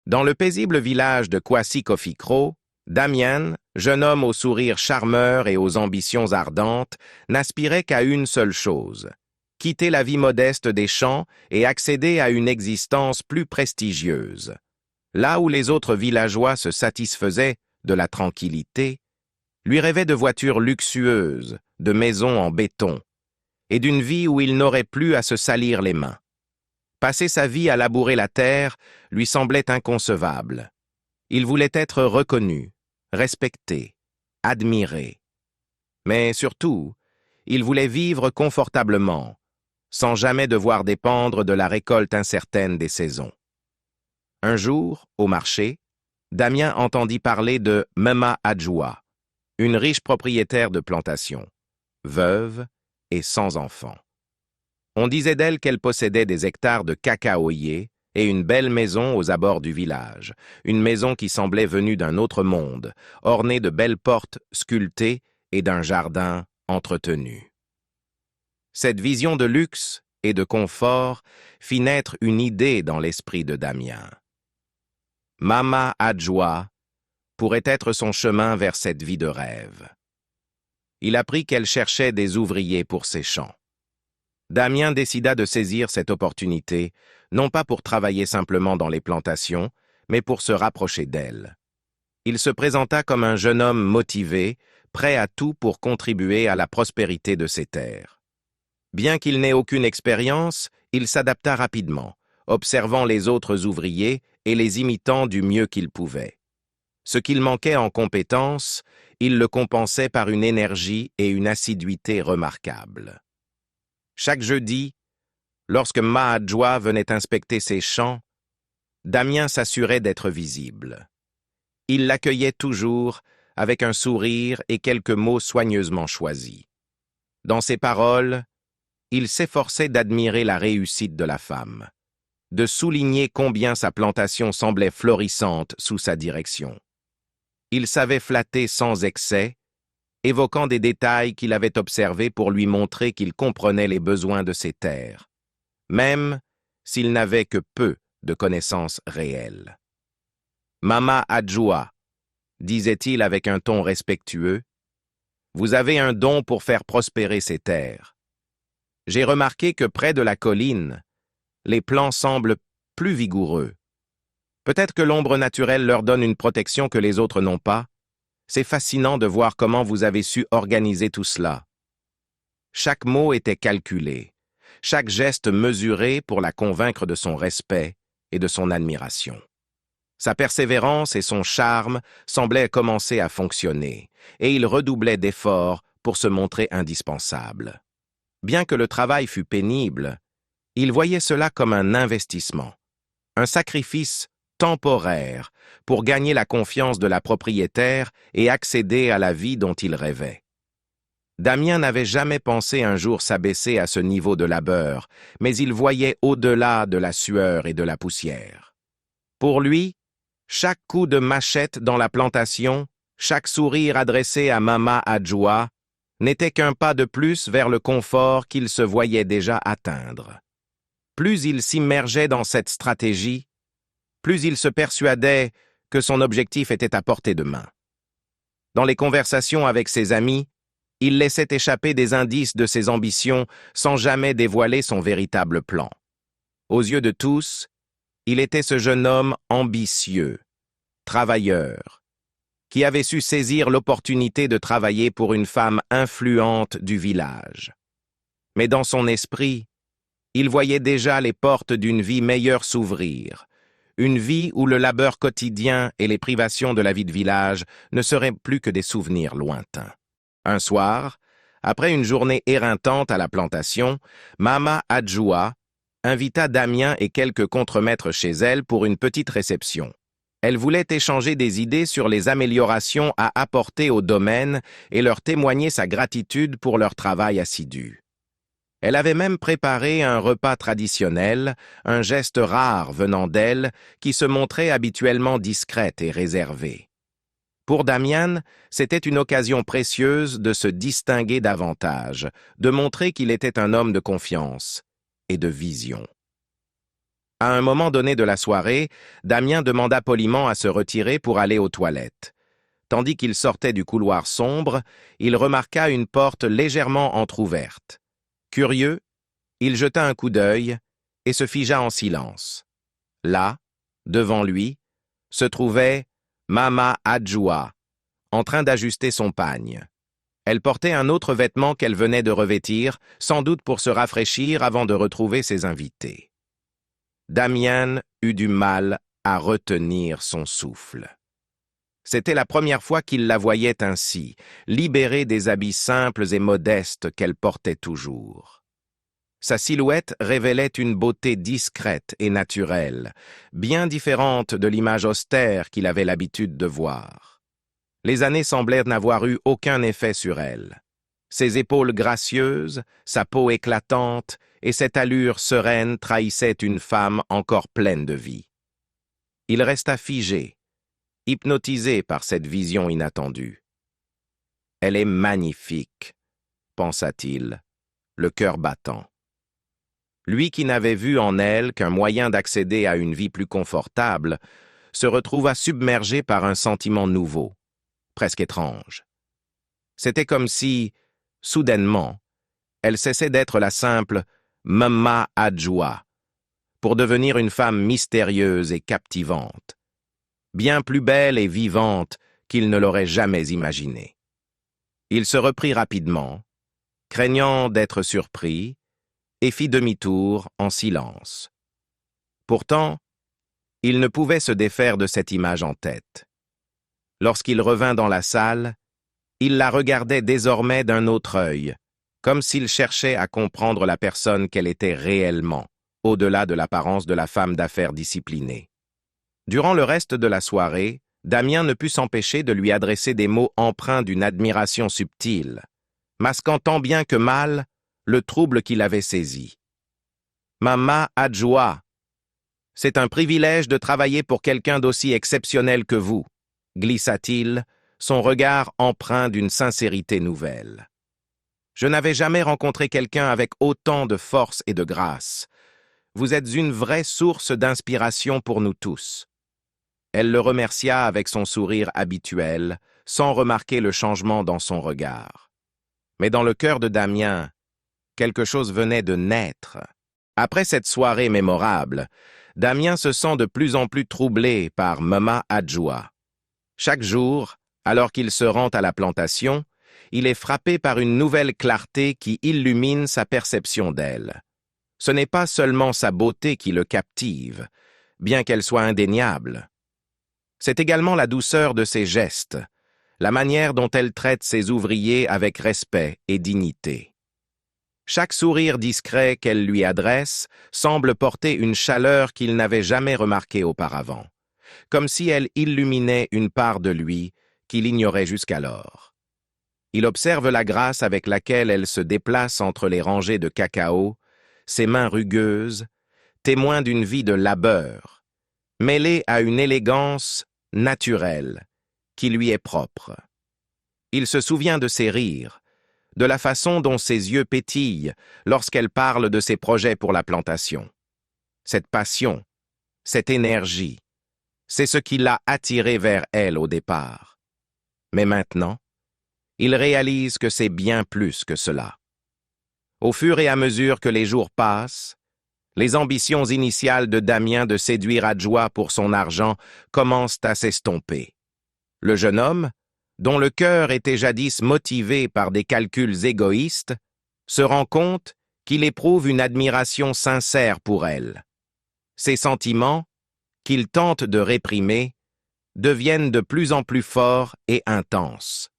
Dans le paisible village de Kwasi-Kofikro, Damian, jeune homme au sourire charmeur et aux ambitions ardentes, n'aspirait qu'à une seule chose: quitter la vie modeste des champs et accéder à une existence plus prestigieuse. Là où les autres villageois se satisfaisaient de la tranquillité, lui rêvait de voitures luxueuses, de maisons en béton, et d'une vie où il n'aurait plus à se salir les mains. Passer sa vie à labourer la terre lui semblait inconcevable. Il voulait être reconnu, respecté, admiré. Mais surtout, il voulait vivre confortablement, sans jamais devoir dépendre de la récolte incertaine des saisons. Un jour, au marché, Damien entendit parler de Mama Adjoua, une riche propriétaire de plantation, veuve et sans enfants. On disait d'elle qu'elle possédait des hectares de cacaoyers et une belle maison aux abords du village, une maison qui semblait venue d'un autre monde, ornée de belles portes sculptées et d'un jardin entretenu. Cette vision de luxe et de confort fit naître une idée dans l'esprit de Damien. Mama Adjoua pourrait être son chemin vers cette vie de rêve. Il apprit qu'elle cherchait des ouvriers pour ses champs. Damien décida de saisir cette opportunité, non pas pour travailler simplement dans les plantations, mais pour se rapprocher d'elle. Il se présenta comme un jeune homme motivé, prêt à tout pour contribuer à la prospérité de ses terres. Bien qu'il n'ait aucune expérience, il s'adapta rapidement, observant les autres ouvriers et les imitant du mieux qu'il pouvait. Ce qu'il manquait en compétences, il le compensait par une énergie et une assiduité remarquables. Chaque jeudi, lorsque Ma Adjoua venait inspecter ses champs, Damien s'assurait d'être visible. Il l'accueillait toujours avec un sourire et quelques mots soigneusement choisis. Dans ses paroles, il s'efforçait d'admirer la réussite de la femme, de souligner combien sa plantation semblait florissante sous sa direction. Il savait flatter sans excès, évoquant des détails qu'il avait observés pour lui montrer qu'il comprenait les besoins de ses terres, même s'il n'avait que peu de connaissances réelles. « Mama Adjoua, disait-il avec un ton respectueux, vous avez un don pour faire prospérer ces terres. J'ai remarqué que près de la colline, les plants semblent plus vigoureux. Peut-être que l'ombre naturelle leur donne une protection que les autres n'ont pas. C'est fascinant de voir comment vous avez su organiser tout cela. » Chaque mot était calculé, chaque geste mesuré pour la convaincre de son respect et de son admiration. Sa persévérance et son charme semblaient commencer à fonctionner, et il redoublait d'efforts pour se montrer indispensable. Bien que le travail fût pénible, il voyait cela comme un investissement, un sacrifice temporaire pour gagner la confiance de la propriétaire et accéder à la vie dont il rêvait. Damien n'avait jamais pensé un jour s'abaisser à ce niveau de labeur, mais il voyait au-delà de la sueur et de la poussière. Pour lui, chaque coup de machette dans la plantation, chaque sourire adressé à Mama Adjoua n'était qu'un pas de plus vers le confort qu'il se voyait déjà atteindre. Plus il s'immergeait dans cette stratégie, plus il se persuadait que son objectif était à portée de main. Dans les conversations avec ses amis, il laissait échapper des indices de ses ambitions sans jamais dévoiler son véritable plan. Aux yeux de tous, il était ce jeune homme ambitieux, travailleur, qui avait su saisir l'opportunité de travailler pour une femme influente du village. Mais dans son esprit, il voyait déjà les portes d'une vie meilleure s'ouvrir, une vie où le labeur quotidien et les privations de la vie de village ne seraient plus que des souvenirs lointains. Un soir, après une journée éreintante à la plantation, Mama Adjoua invita Damien et quelques contremaîtres chez elle pour une petite réception. Elle voulait échanger des idées sur les améliorations à apporter au domaine et leur témoigner sa gratitude pour leur travail assidu. Elle avait même préparé un repas traditionnel, un geste rare venant d'elle, qui se montrait habituellement discrète et réservée. Pour Damian, c'était une occasion précieuse de se distinguer davantage, de montrer qu'il était un homme de confiance et de vision. À un moment donné de la soirée, Damien demanda poliment à se retirer pour aller aux toilettes. Tandis qu'il sortait du couloir sombre, il remarqua une porte légèrement entr'ouverte. Curieux, il jeta un coup d'œil et se figea en silence. Là, devant lui, se trouvait Mama Adjoua, en train d'ajuster son pagne. Elle portait un autre vêtement qu'elle venait de revêtir, sans doute pour se rafraîchir avant de retrouver ses invités. Damien eut du mal à retenir son souffle. C'était la première fois qu'il la voyait ainsi, libérée des habits simples et modestes qu'elle portait toujours. Sa silhouette révélait une beauté discrète et naturelle, bien différente de l'image austère qu'il avait l'habitude de voir. Les années semblaient n'avoir eu aucun effet sur elle. Ses épaules gracieuses, sa peau éclatante et cette allure sereine trahissaient une femme encore pleine de vie. Il resta figé, hypnotisé par cette vision inattendue. « Elle est magnifique », pensa-t-il, le cœur battant. Lui qui n'avait vu en elle qu'un moyen d'accéder à une vie plus confortable, se retrouva submergé par un sentiment nouveau, presque étrange. C'était comme si, soudainement, elle cessait d'être la simple Mama Adjoua, pour devenir une femme mystérieuse et captivante, bien plus belle et vivante qu'il ne l'aurait jamais imaginé. Il se reprit rapidement, craignant d'être surpris, et fit demi-tour en silence. Pourtant, il ne pouvait se défaire de cette image en tête. Lorsqu'il revint dans la salle, il la regardait désormais d'un autre œil, comme s'il cherchait à comprendre la personne qu'elle était réellement, au-delà de l'apparence de la femme d'affaires disciplinée. Durant le reste de la soirée, Damien ne put s'empêcher de lui adresser des mots empreints d'une admiration subtile, masquant tant bien que mal le trouble qui l'avait saisi. « Mama Adjoua, c'est un privilège de travailler pour quelqu'un d'aussi exceptionnel que vous, » glissa-t-il, son regard empreint d'une sincérité nouvelle. « Je n'avais jamais rencontré quelqu'un avec autant de force et de grâce. Vous êtes une vraie source d'inspiration pour nous tous. » Elle le remercia avec son sourire habituel, sans remarquer le changement dans son regard. Mais dans le cœur de Damien, quelque chose venait de naître. Après cette soirée mémorable, Damien se sent de plus en plus troublé par Mama Adjoua. Chaque jour, alors qu'il se rend à la plantation, il est frappé par une nouvelle clarté qui illumine sa perception d'elle. Ce n'est pas seulement sa beauté qui le captive, bien qu'elle soit indéniable. C'est également la douceur de ses gestes, la manière dont elle traite ses ouvriers avec respect et dignité. Chaque sourire discret qu'elle lui adresse semble porter une chaleur qu'il n'avait jamais remarquée auparavant, comme si elle illuminait une part de lui qu'il ignorait jusqu'alors. Il observe la grâce avec laquelle elle se déplace entre les rangées de cacao, ses mains rugueuses, témoins d'une vie de labeur, mêlée à une élégance naturelle qui lui est propre. Il se souvient de ses rires, de la façon dont ses yeux pétillent lorsqu'elle parle de ses projets pour la plantation. Cette passion, cette énergie, c'est ce qui l'a attiré vers elle au départ. Mais maintenant, il réalise que c'est bien plus que cela. Au fur et à mesure que les jours passent, les ambitions initiales de Damien de séduire Adjoua pour son argent commencent à s'estomper. Le jeune homme, dont le cœur était jadis motivé par des calculs égoïstes, se rend compte qu'il éprouve une admiration sincère pour elle. Ces sentiments, qu'il tente de réprimer, deviennent de plus en plus forts et intenses.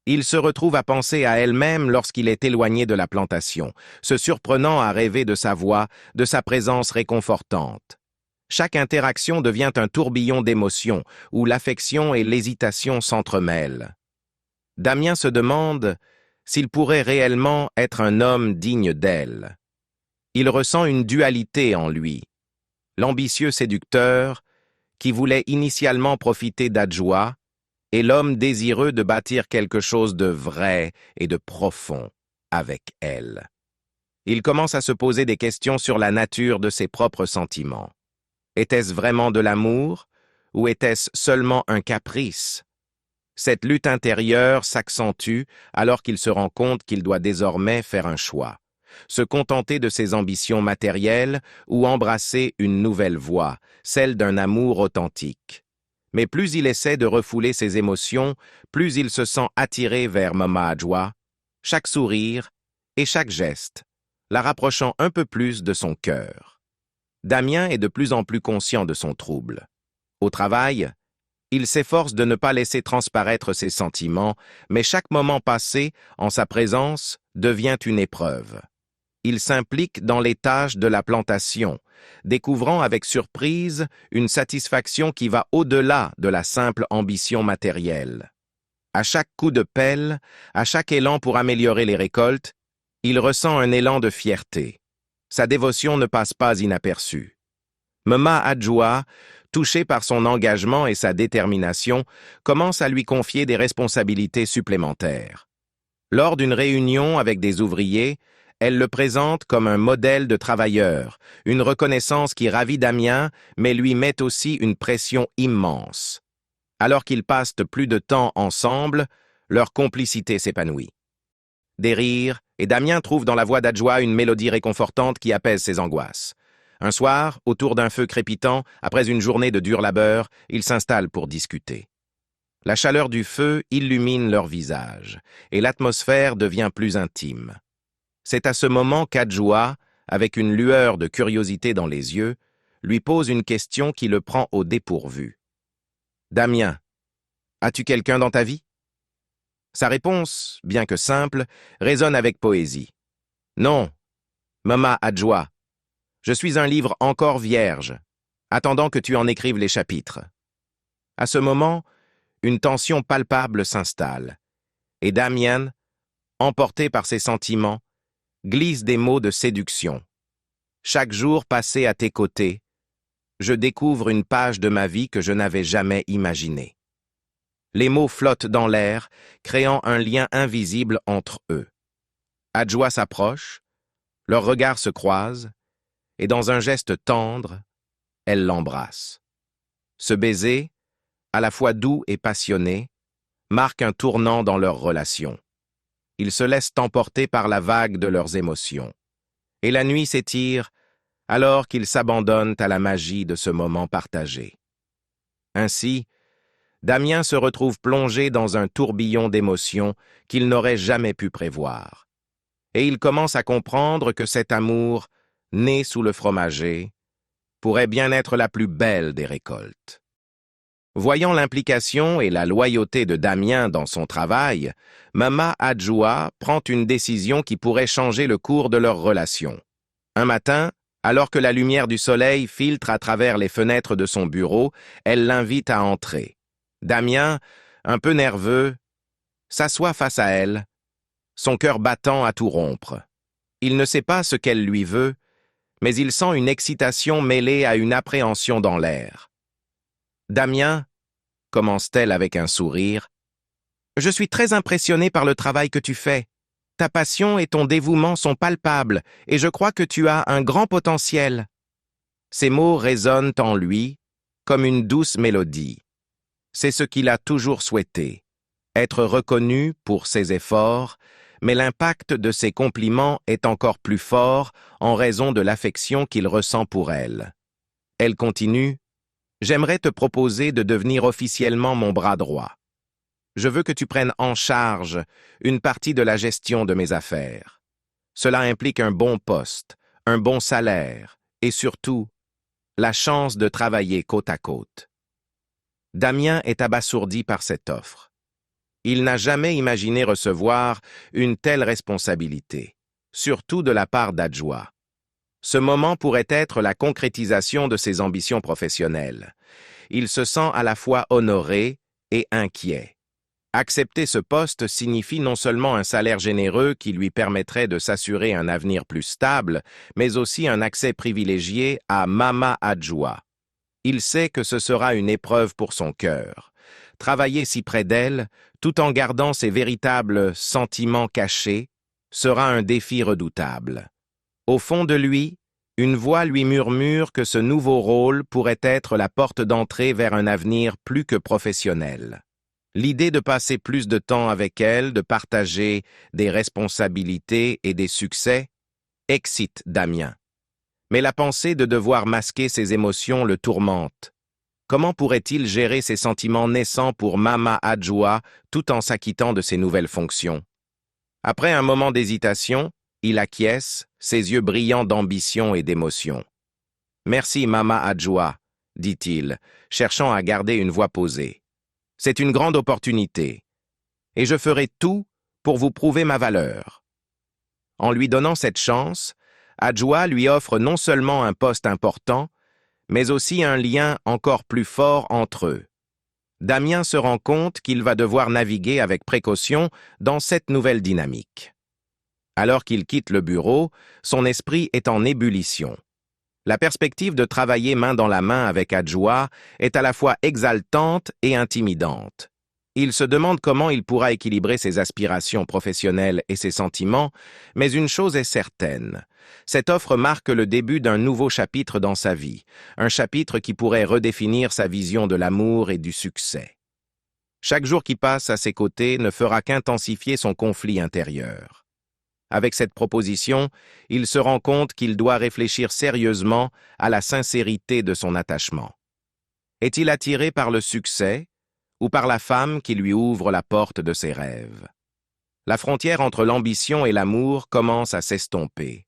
Il se retrouve à penser à elle-même lorsqu'il est éloigné de la plantation, se surprenant à rêver de sa voix, de sa présence réconfortante. Chaque interaction devient un tourbillon d'émotions, où l'affection et l'hésitation s'entremêlent. Damien se demande s'il pourrait réellement être un homme digne d'elle. Il ressent une dualité en lui. L'ambitieux séducteur, qui voulait initialement profiter d'Adjoua, et l'homme désireux de bâtir quelque chose de vrai et de profond avec elle. Il commence à se poser des questions sur la nature de ses propres sentiments. Était-ce vraiment de l'amour ou était-ce seulement un caprice? Cette lutte intérieure s'accentue alors qu'il se rend compte qu'il doit désormais faire un choix. Se contenter de ses ambitions matérielles ou embrasser une nouvelle voie, celle d'un amour authentique. Mais plus il essaie de refouler ses émotions, plus il se sent attiré vers Mama Adjoa, chaque sourire et chaque geste, la rapprochant un peu plus de son cœur. Damien est de plus en plus conscient de son trouble. Au travail, il s'efforce de ne pas laisser transparaître ses sentiments, mais chaque moment passé en sa présence devient une épreuve. Il s'implique dans les tâches de la plantation, découvrant avec surprise une satisfaction qui va au-delà de la simple ambition matérielle. À chaque coup de pelle, à chaque élan pour améliorer les récoltes, il ressent un élan de fierté. Sa dévotion ne passe pas inaperçue. Mama Adjoa, touché par son engagement et sa détermination, commence à lui confier des responsabilités supplémentaires. Lors d'une réunion avec des ouvriers, elle le présente comme un modèle de travailleur, une reconnaissance qui ravit Damien, mais lui met aussi une pression immense. Alors qu'ils passent plus de temps ensemble, leur complicité s'épanouit. Des rires, et Damien trouve dans la voix d'Adjoa une mélodie réconfortante qui apaise ses angoisses. Un soir, autour d'un feu crépitant, après une journée de dur labeur, ils s'installent pour discuter. La chaleur du feu illumine leurs visages, et l'atmosphère devient plus intime. C'est à ce moment qu'Adjoa, avec une lueur de curiosité dans les yeux, lui pose une question qui le prend au dépourvu. « Damien, as-tu quelqu'un dans ta vie ?» Sa réponse, bien que simple, résonne avec poésie. « Non, Mama Adjoa, je suis un livre encore vierge, attendant que tu en écrives les chapitres. » À ce moment, une tension palpable s'installe, et Damien, emporté par ses sentiments, glisse des mots de séduction. Chaque jour passé à tes côtés, je découvre une page de ma vie que je n'avais jamais imaginée. Les mots flottent dans l'air, créant un lien invisible entre eux. Adjoa s'approche, leurs regards se croisent, et dans un geste tendre, elle l'embrasse. Ce baiser, à la fois doux et passionné, marque un tournant dans leur relation. Ils se laissent emporter par la vague de leurs émotions. Et la nuit s'étire alors qu'ils s'abandonnent à la magie de ce moment partagé. Ainsi, Damien se retrouve plongé dans un tourbillon d'émotions qu'il n'aurait jamais pu prévoir. Et il commence à comprendre que cet amour, né sous le fromager, pourrait bien être la plus belle des récoltes. Voyant l'implication et la loyauté de Damien dans son travail, Mama Adjoa prend une décision qui pourrait changer le cours de leur relation. Un matin, alors que la lumière du soleil filtre à travers les fenêtres de son bureau, elle l'invite à entrer. Damien, un peu nerveux, s'assoit face à elle, son cœur battant à tout rompre. Il ne sait pas ce qu'elle lui veut, mais il sent une excitation mêlée à une appréhension dans l'air. « Damien, » commence-t-elle avec un sourire, « je suis très impressionnée par le travail que tu fais. Ta passion et ton dévouement sont palpables, et je crois que tu as un grand potentiel. » Ces mots résonnent en lui comme une douce mélodie. C'est ce qu'il a toujours souhaité, être reconnu pour ses efforts, mais l'impact de ses compliments est encore plus fort en raison de l'affection qu'il ressent pour elle. Elle continue, « J'aimerais te proposer de devenir officiellement mon bras droit. Je veux que tu prennes en charge une partie de la gestion de mes affaires. Cela implique un bon poste, un bon salaire et surtout, la chance de travailler côte à côte. » Damien est abasourdi par cette offre. Il n'a jamais imaginé recevoir une telle responsabilité, surtout de la part d'Adjoa. Ce moment pourrait être la concrétisation de ses ambitions professionnelles. Il se sent à la fois honoré et inquiet. Accepter ce poste signifie non seulement un salaire généreux qui lui permettrait de s'assurer un avenir plus stable, mais aussi un accès privilégié à Mama Adjoa. Il sait que ce sera une épreuve pour son cœur. Travailler si près d'elle, tout en gardant ses véritables sentiments cachés, sera un défi redoutable. Au fond de lui, une voix lui murmure que ce nouveau rôle pourrait être la porte d'entrée vers un avenir plus que professionnel. L'idée de passer plus de temps avec elle, de partager des responsabilités et des succès, excite Damien. Mais la pensée de devoir masquer ses émotions le tourmente. Comment pourrait-il gérer ses sentiments naissants pour Mama Adjoa tout en s'acquittant de ses nouvelles fonctions? Après un moment d'hésitation, il acquiesce, ses yeux brillants d'ambition et d'émotion. « Merci, Mama Adjoa, » dit-il, cherchant à garder une voix posée. « C'est une grande opportunité, et je ferai tout pour vous prouver ma valeur. » En lui donnant cette chance, Adjoa lui offre non seulement un poste important, mais aussi un lien encore plus fort entre eux. Damien se rend compte qu'il va devoir naviguer avec précaution dans cette nouvelle dynamique. Alors qu'il quitte le bureau, son esprit est en ébullition. La perspective de travailler main dans la main avec Adjoa est à la fois exaltante et intimidante. Il se demande comment il pourra équilibrer ses aspirations professionnelles et ses sentiments, mais une chose est certaine. Cette offre marque le début d'un nouveau chapitre dans sa vie, un chapitre qui pourrait redéfinir sa vision de l'amour et du succès. Chaque jour qui passe à ses côtés ne fera qu'intensifier son conflit intérieur. Avec cette proposition, il se rend compte qu'il doit réfléchir sérieusement à la sincérité de son attachement. Est-il attiré par le succès ou par la femme qui lui ouvre la porte de ses rêves? La frontière entre l'ambition et l'amour commence à s'estomper,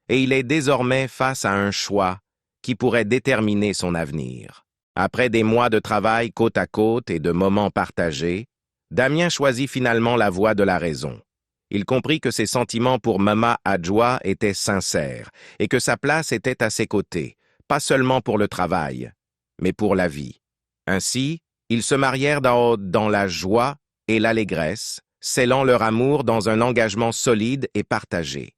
et il est désormais face à un choix qui pourrait déterminer son avenir. Après des mois de travail côte à côte et de moments partagés, Damien choisit finalement la voie de la raison. Il comprit que ses sentiments pour Mama Adjoa étaient sincères et que sa place était à ses côtés, pas seulement pour le travail, mais pour la vie. Ainsi, ils se marièrent dans la joie et l'allégresse, scellant leur amour dans un engagement solide et partagé.